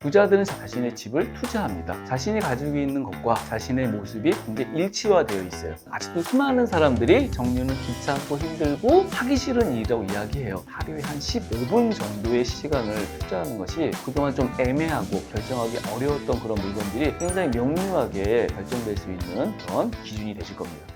부자들은 자신의 집을 투자합니다. 자신이 가지고 있는 것과 자신의 모습이 굉장히 일치화되어 있어요. 아직도 수많은 사람들이 정리는 귀찮고 힘들고 하기 싫은 일이라고 이야기해요. 하루에 한 15분 정도의 시간을 투자하는 것이 그동안 좀 애매하고 결정하기 어려웠던 그런 물건들이 굉장히 명료하게 결정될 수 있는 그런 기준이 되실 겁니다.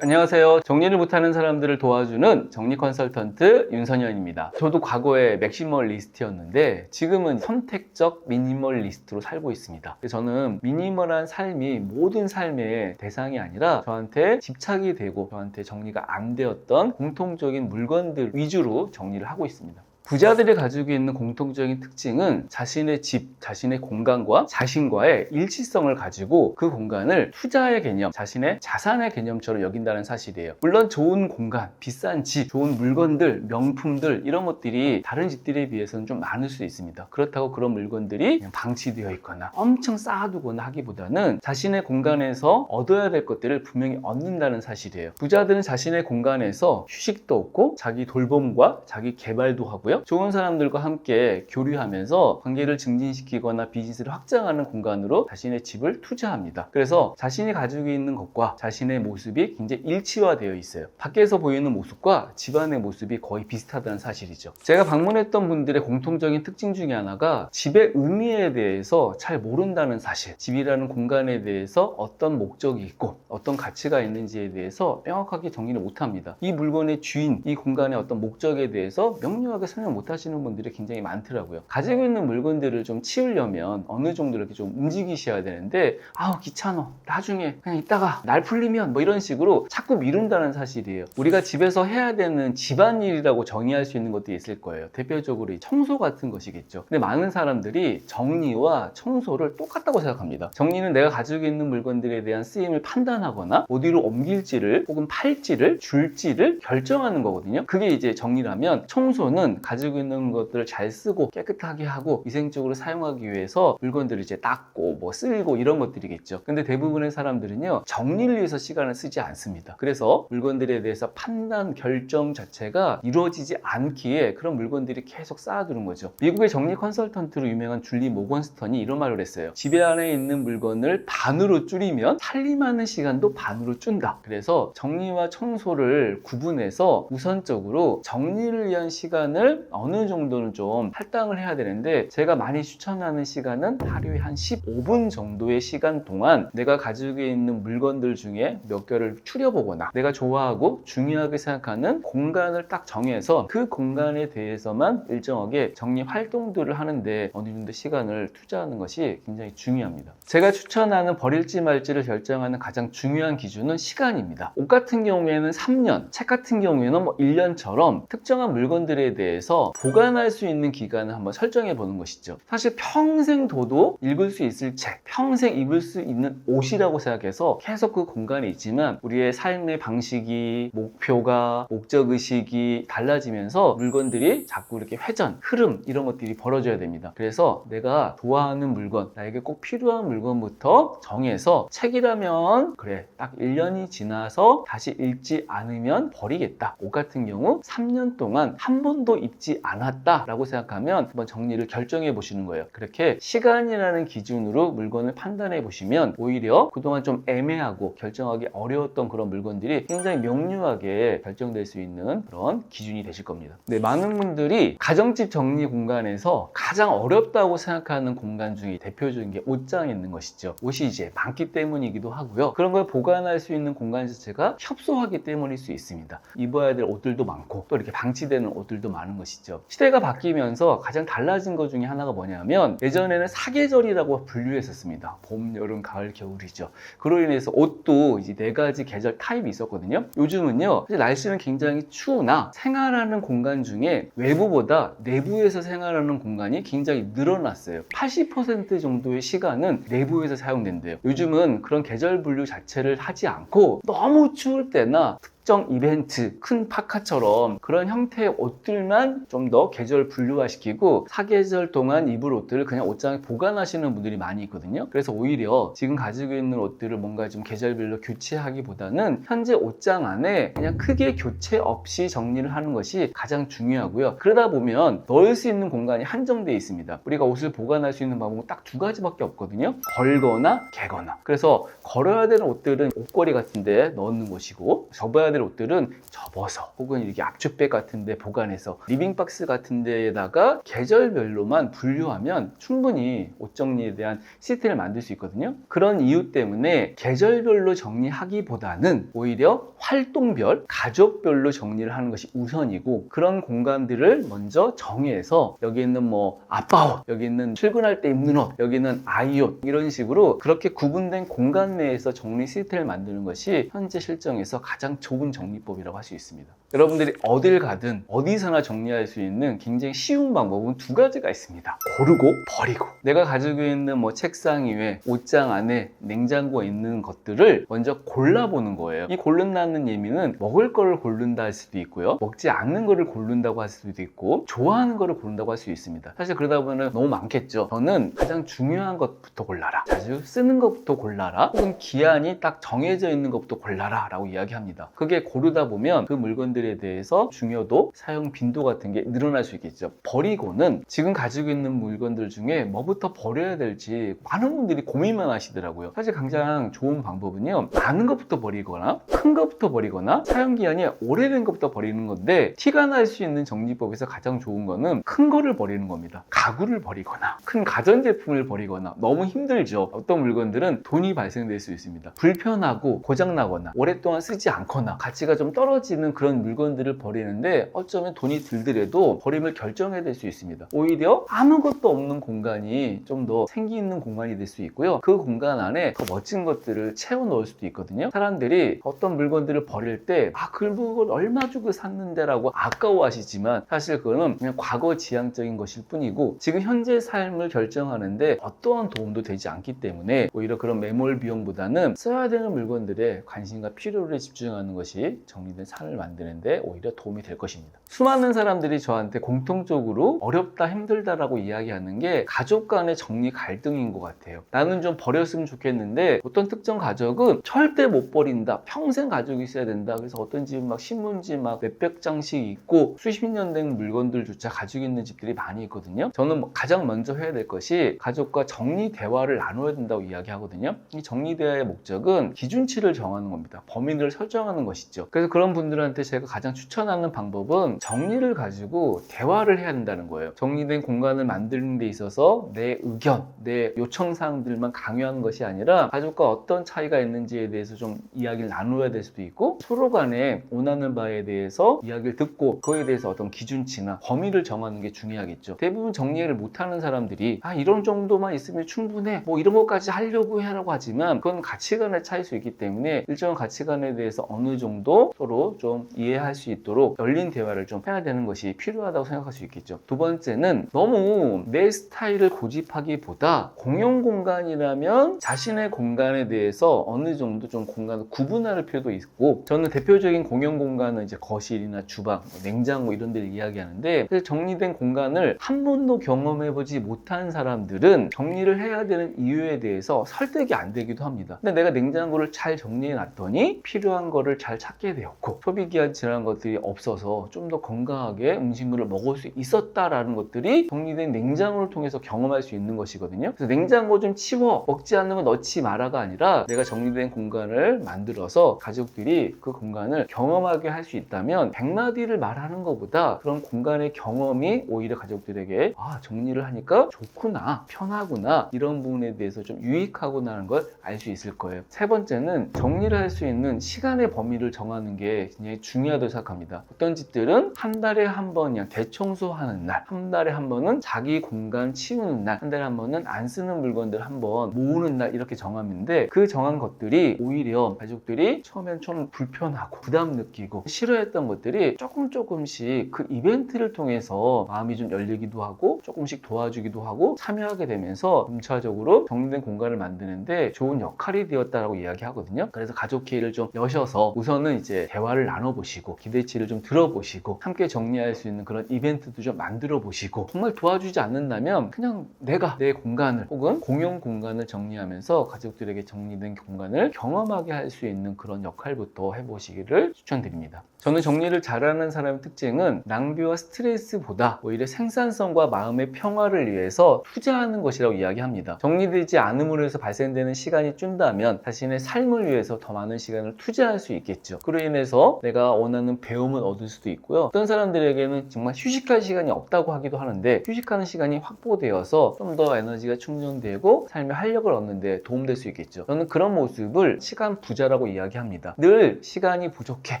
안녕하세요. 정리를 못하는 사람들을 도와주는 정리 컨설턴트 윤선현입니다. 저도 과거에 맥시멀리스트였는데 지금은 선택적 미니멀리스트로 살고 있습니다. 저는 미니멀한 삶이 모든 삶의 대상이 아니라 저한테 집착이 되고 저한테 정리가 안 되었던 공통적인 물건들 위주로 정리를 하고 있습니다. 부자들이 가지고 있는 공통적인 특징은 자신의 집, 자신의 공간과 자신과의 일치성을 가지고 그 공간을 투자의 개념, 자신의 자산의 개념처럼 여긴다는 사실이에요. 물론 좋은 공간, 비싼 집, 좋은 물건들, 명품들 이런 것들이 다른 집들에 비해서는 좀 많을 수 있습니다. 그렇다고 그런 물건들이 그냥 방치되어 있거나 엄청 쌓아두거나 하기보다는 자신의 공간에서 얻어야 될 것들을 분명히 얻는다는 사실이에요. 부자들은 자신의 공간에서 휴식도 얻고 자기 돌봄과 자기 개발도 하고요. 좋은 사람들과 함께 교류하면서 관계를 증진시키거나 비즈니스를 확장하는 공간으로 자신의 집을 투자합니다. 그래서 자신이 가지고 있는 것과 자신의 모습이 굉장히 일치화되어 있어요. 밖에서 보이는 모습과 집 안의 모습이 거의 비슷하다는 사실이죠. 제가 방문했던 분들의 공통적인 특징 중에 하나가 집의 의미에 대해서 잘 모른다는 사실, 집이라는 공간에 대해서 어떤 목적이 있고 어떤 가치가 있는지에 대해서 명확하게 정리를 못합니다. 이 물건의 주인, 이 공간의 어떤 목적에 대해서 명료하게 설명 못 하시는 분들이 굉장히 많더라고요. 가지고 있는 물건들을 좀 치우려면 어느 정도 이렇게 좀 움직이셔야 되는데 아우 귀찮아, 나중에 그냥 이따가 날 풀리면 뭐 이런 식으로 자꾸 미룬다는 사실이에요. 우리가 집에서 해야 되는 집안일이라고 정의할 수 있는 것도 있을 거예요. 대표적으로 이 청소 같은 것이겠죠. 근데 많은 사람들이 정리와 청소를 똑같다고 생각합니다. 정리는 내가 가지고 있는 물건들에 대한 쓰임을 판단하거나 어디로 옮길지를 혹은 팔지를 줄지를 결정하는 거거든요. 그게 이제 정리라면, 청소는 가지고 있는 것들을 잘 쓰고 깨끗하게 하고 위생적으로 사용하기 위해서 물건들을 이제 닦고 뭐 쓸고 이런 것들이겠죠. 근데 대부분의 사람들은요, 정리를 위해서 시간을 쓰지 않습니다. 그래서 물건들에 대해서 판단, 결정 자체가 이루어지지 않기에 그런 물건들이 계속 쌓아두는 거죠. 미국의 정리 컨설턴트로 유명한 줄리 모건스턴이 이런 말을 했어요. 집에 안에 있는 물건을 반으로 줄이면 살림하는 시간도 반으로 준다. 그래서 정리와 청소를 구분해서 우선적으로 정리를 위한 시간을 어느 정도는 좀 할당을 해야 되는데, 제가 많이 추천하는 시간은 하루에 한 15분 정도의 시간 동안 내가 가지고 있는 물건들 중에 몇 개를 추려보거나 내가 좋아하고 중요하게 생각하는 공간을 딱 정해서 그 공간에 대해서만 일정하게 정리 활동들을 하는데 어느 정도 시간을 투자하는 것이 굉장히 중요합니다. 제가 추천하는 버릴지 말지를 결정하는 가장 중요한 기준은 시간입니다. 옷 같은 경우에는 3년, 책 같은 경우에는 뭐 1년처럼 특정한 물건들에 대해서 보관할 수 있는 기간을 한번 설정해 보는 것이죠. 사실 평생 둬도 읽을 수 있을 책, 평생 입을 수 있는 옷이라고 생각해서 계속 그 공간에 있지만 우리의 삶의 방식이, 목표가, 목적의식이 달라지면서 물건들이 자꾸 이렇게 회전, 흐름 이런 것들이 벌어져야 됩니다. 그래서 내가 좋아하는 물건, 나에게 꼭 필요한 물건부터 정해서, 책이라면 그래 딱 1년이 지나서 다시 읽지 않으면 버리겠다. 옷 같은 경우 3년 동안 한 번도 입지 않았다 라고 생각하면 한번 정리를 결정해 보시는 거예요. 그렇게 시간이라는 기준으로 물건을 판단해 보시면 오히려 그동안 좀 애매하고 결정하기 어려웠던 그런 물건들이 굉장히 명료하게 결정될 수 있는 그런 기준이 되실 겁니다. 네, 많은 분들이 가정집 정리 공간에서 가장 어렵다고 생각하는 공간 중에 대표적인 게 옷장에 있는 것이죠. 옷이 이제 많기 때문이기도 하고요. 그런 걸 보관할 수 있는 공간 자체가 협소하기 때문일 수 있습니다. 입어야 될 옷들도 많고 또 이렇게 방치되는 옷들도 많은 것이죠. 시대가 바뀌면서 가장 달라진 것 중에 하나가 뭐냐면, 예전에는 사계절이라고 분류했었습니다. 봄, 여름, 가을, 겨울이죠. 그로 인해서 옷도 이제 4가지 계절 타입이 있었거든요. 요즘은요, 날씨는 굉장히 추우나 생활하는 공간 중에 외부보다 내부에서 생활하는 공간이 굉장히 늘어났어요. 80% 정도의 시간은 내부에서 사용된대요. 요즘은 그런 계절 분류 자체를 하지 않고 너무 추울 때나 특정 이벤트, 큰 파카처럼 그런 형태의 옷들만 좀 더 계절 분류화시키고 사계절 동안 입을 옷들을 그냥 옷장에 보관하시는 분들이 많이 있거든요. 그래서 오히려 지금 가지고 있는 옷들을 뭔가 좀 계절별로 교체하기보다는 현재 옷장 안에 그냥 크게 교체 없이 정리를 하는 것이 가장 중요하고요. 그러다 보면 넣을 수 있는 공간이 한정되어 있습니다. 우리가 옷을 보관할 수 있는 방법은 딱 두 가지밖에 없거든요. 걸거나 개거나. 그래서 걸어야 되는 옷들은 옷걸이 같은 데 넣는 곳이고, 접어야 될 옷들은 접어서 혹은 이렇게 압축백 같은 데 보관해서 리빙박스 같은 데에다가 계절별로만 분류하면 충분히 옷 정리에 대한 시스템을 만들 수 있거든요. 그런 이유 때문에 계절별로 정리하기보다는 오히려 활동별, 가족별로 정리를 하는 것이 우선이고, 그런 공간들을 먼저 정해서 여기 있는 뭐 아빠 옷, 여기 있는 출근할 때 입는 옷, 여기는 아이 옷, 이런 식으로 그렇게 구분된 공간 내에서 정리 시스템을 만드는 것이 현재 실정에서 가장 좋은 정리법이라고 할 수 있습니다. 여러분들이 어딜 가든 어디서나 정리할 수 있는 굉장히 쉬운 방법은 두 가지가 있습니다. 고르고 버리고. 내가 가지고 있는 뭐 책상 위에, 옷장 안에, 냉장고에 있는 것들을 먼저 골라보는 거예요. 이 고른다는 의미는 먹을 거를 고른다 할 수도 있고요, 먹지 않는 거를 고른다고 할 수도 있고, 좋아하는 거를 고른다고 할 수 있습니다. 사실 그러다 보면 너무 많겠죠. 저는 가장 중요한 것부터 골라라, 자주 쓰는 것부터 골라라, 혹은 기한이 딱 정해져 있는 것부터 골라라 라고 이야기합니다. 그게 고르다 보면 그 물건들에 대해서 중요도, 사용 빈도 같은 게 늘어날 수 있겠죠. 버리고는 지금 가지고 있는 물건들 중에 뭐부터 버려야 될지 많은 분들이 고민만 하시더라고요. 사실 가장 좋은 방법은요, 많은 것부터 버리거나 큰 것부터 버리거나 사용기한이 오래된 것부터 버리는 건데, 티가 날 수 있는 정리법에서 가장 좋은 거는 큰 거를 버리는 겁니다. 가구를 버리거나 큰 가전제품을 버리거나. 너무 힘들죠. 어떤 물건들은 돈이 발생될 수 있습니다. 불편하고 고장나거나 오랫동안 쓰지 않거나 가치가 좀 떨어지는 그런 물건들을 버리는데 어쩌면 돈이 들더라도 버림을 결정해야 될 수 있습니다. 오히려 아무것도 없는 공간이 좀 더 생기 있는 공간이 될 수 있고요. 그 공간 안에 더 멋진 것들을 채워 넣을 수도 있거든요. 사람들이 어떤 물건들을 버릴 때 그 물건 얼마 주고 샀는데 라고 아까워하시지만, 사실 그거는 그냥 과거 지향적인 것일 뿐이고 지금 현재 삶을 결정하는데 어떠한 도움도 되지 않기 때문에 오히려 그런 매몰 비용보다는 써야 되는 물건들에 관심과 필요를 집중하는 것이 정리된 삶을 만드는 데 오히려 도움이 될 것입니다. 수많은 사람들이 저한테 공통적으로 어렵다, 힘들다라고 이야기하는 게 가족 간의 정리 갈등인 것 같아요. 나는 좀 버렸으면 좋겠는데 어떤 특정 가족은 절대 못 버린다, 평생 가지고 있어야 된다. 그래서 어떤 집은 막 신문지 막 몇백 장씩 있고 수십 년 된 물건들조차 가지고 있는 집들이 많이 있거든요. 저는 가장 먼저 해야 될 것이 가족과 정리 대화를 나눠야 된다고 이야기하거든요. 이 정리 대화의 목적은 기준치를 정하는 겁니다. 범위를 설정하는 것이죠. 그래서 그런 분들한테 제가 가장 추천하는 방법은 정리를 가지고 대화를 해야 된다는 거예요. 정리된 공간을 만드는 데 있어서 내 의견, 내 요청사항들만 강요하는 것이 아니라 가족과 어떤 차이가 있는지에 대해서 좀 이야기를 나눠야 될 수도 있고, 서로 간에 원하는 바에 대해서 이야기를 듣고 그거에 대해서 어떤 기준치나 범위를 정하는 게 중요하겠죠. 대부분 정리를 못하는 사람들이 이런 정도만 있으면 충분해, 뭐 이런 것까지 하려고 하라고 하지만 그건 가치관의 차이일 수 있기 때문에 일정한 가치관에 대해서 어느 정도 서로 좀 이해할 수 있도록 열린 대화를 좀 해야 되는 것이 필요하다고 생각할 수 있겠죠. 두 번째는 너무 내 스타일을 고집하기보다 공용 공간이라면 자신의 공간에 대해서 어느 정도 좀 공간을 구분할 필요도 있고, 저는 대표적인 공용 공간은 이제 거실이나 주방, 냉장고 이런 데를 이야기하는데, 정리된 공간을 한 번도 경험해보지 못한 사람들은 정리를 해야 되는 이유에 대해서 설득이 안 되기도 합니다. 근데 내가 냉장고를 잘 정리해 놨더니 필요한 거를 잘 찾게 되었고, 소비기한 지난 것들이 없어서 좀 더 건강하게 음식물을 먹을 수 있었다라는 것들이 정리된 냉장고를 통해서 경험할 수 있는 것이거든요. 그래서 냉장고 좀 치워, 먹지 않는 거 넣지 마라가 아니라 내가 정리된 공간을 만들어서 가족들이 그 공간을 경험하게 할 수 있다면 100마디를 말하는 것보다 그런 공간의 경험이 오히려 가족들에게 정리를 하니까 좋구나, 편하구나, 이런 부분에 대해서 좀 유익하구나라는 걸 알 수 있을 거예요. 세 번째는 정리를 할 수 있는 시간의 범위를 정하는 게 굉장히 중요한 중요하다고 생각합니다. 어떤 집들은 한 달에 한 번 그냥 대청소하는 날, 한 달에 한 번은 자기 공간 치우는 날, 한 달에 한 번은 안 쓰는 물건들 한번 모으는 날 이렇게 정하는데 그 정한 것들이 오히려 가족들이 처음엔 좀 불편하고 부담 느끼고 싫어했던 것들이 조금씩 그 이벤트를 통해서 마음이 좀 열리기도 하고 조금씩 도와주기도 하고 참여하게 되면서 점차적으로 정리된 공간을 만드는데 좋은 역할이 되었다라고 이야기하거든요. 그래서 가족회의를 좀 여셔서 우선은 이제 대화를 나눠보시고 기대치를 좀 들어보시고 함께 정리할 수 있는 그런 이벤트도 좀 만들어 보시고 정말 도와주지 않는다면 그냥 내가 내 공간을 혹은 공용 공간을 정리하면서 가족들에게 정리된 공간을 경험하게 할 수 있는 그런 역할부터 해보시기를 추천드립니다. 저는 정리를 잘하는 사람의 특징은 낭비와 스트레스보다 오히려 생산성과 마음의 평화를 위해서 투자하는 것이라고 이야기합니다. 정리되지 않음으로 해서 발생되는 시간이 준다면 자신의 삶을 위해서 더 많은 시간을 투자할 수 있겠죠. 그로 인해서 내가 원하는 배움을 얻을 수도 있고요. 어떤 사람들에게는 정말 휴식할 시간이 없다고 하기도 하는데 휴식하는 시간이 확보되어서 좀 더 에너지가 충전되고 삶의 활력을 얻는 데 도움될 수 있겠죠. 저는 그런 모습을 시간 부자라고 이야기합니다. 늘 시간이 부족해,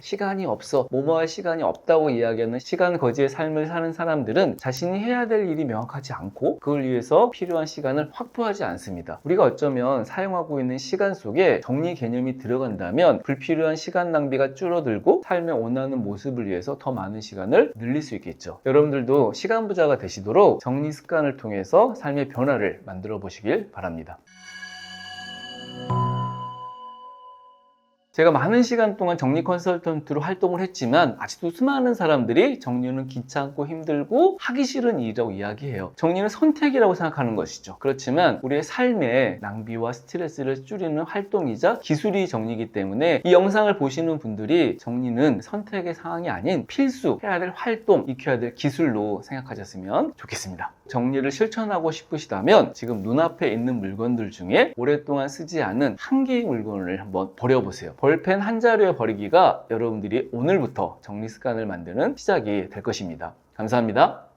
시간이 없어, 뭐뭐 할 시간이 없다고 이야기하는 시간 거지의 삶을 사는 사람들은 자신이 해야 될 일이 명확하지 않고 그걸 위해서 필요한 시간을 확보하지 않습니다. 우리가 어쩌면 사용하고 있는 시간 속에 정리 개념이 들어간다면 불필요한 시간 낭비가 줄어들고 삶의 원하는 모습을 위해서 더 많은 시간을 늘릴 수 있겠죠. 여러분들도 시간 부자가 되시도록 정리 습관을 통해서 삶의 변화를 만들어 보시길 바랍니다. 제가 많은 시간 동안 정리 컨설턴트로 활동을 했지만 아직도 수많은 사람들이 정리는 귀찮고 힘들고 하기 싫은 일이라고 이야기해요. 정리는 선택이라고 생각하는 것이죠. 그렇지만 우리의 삶의 낭비와 스트레스를 줄이는 활동이자 기술이 정리이기 때문에 이 영상을 보시는 분들이 정리는 선택의 사항이 아닌 필수 해야 될 활동, 익혀야 될 기술로 생각하셨으면 좋겠습니다. 정리를 실천하고 싶으시다면 지금 눈앞에 있는 물건들 중에 오랫동안 쓰지 않은 한 개의 물건을 한번 버려보세요. 볼펜 한 자루에 버리기가 여러분들이 오늘부터 정리 습관을 만드는 시작이 될 것입니다. 감사합니다.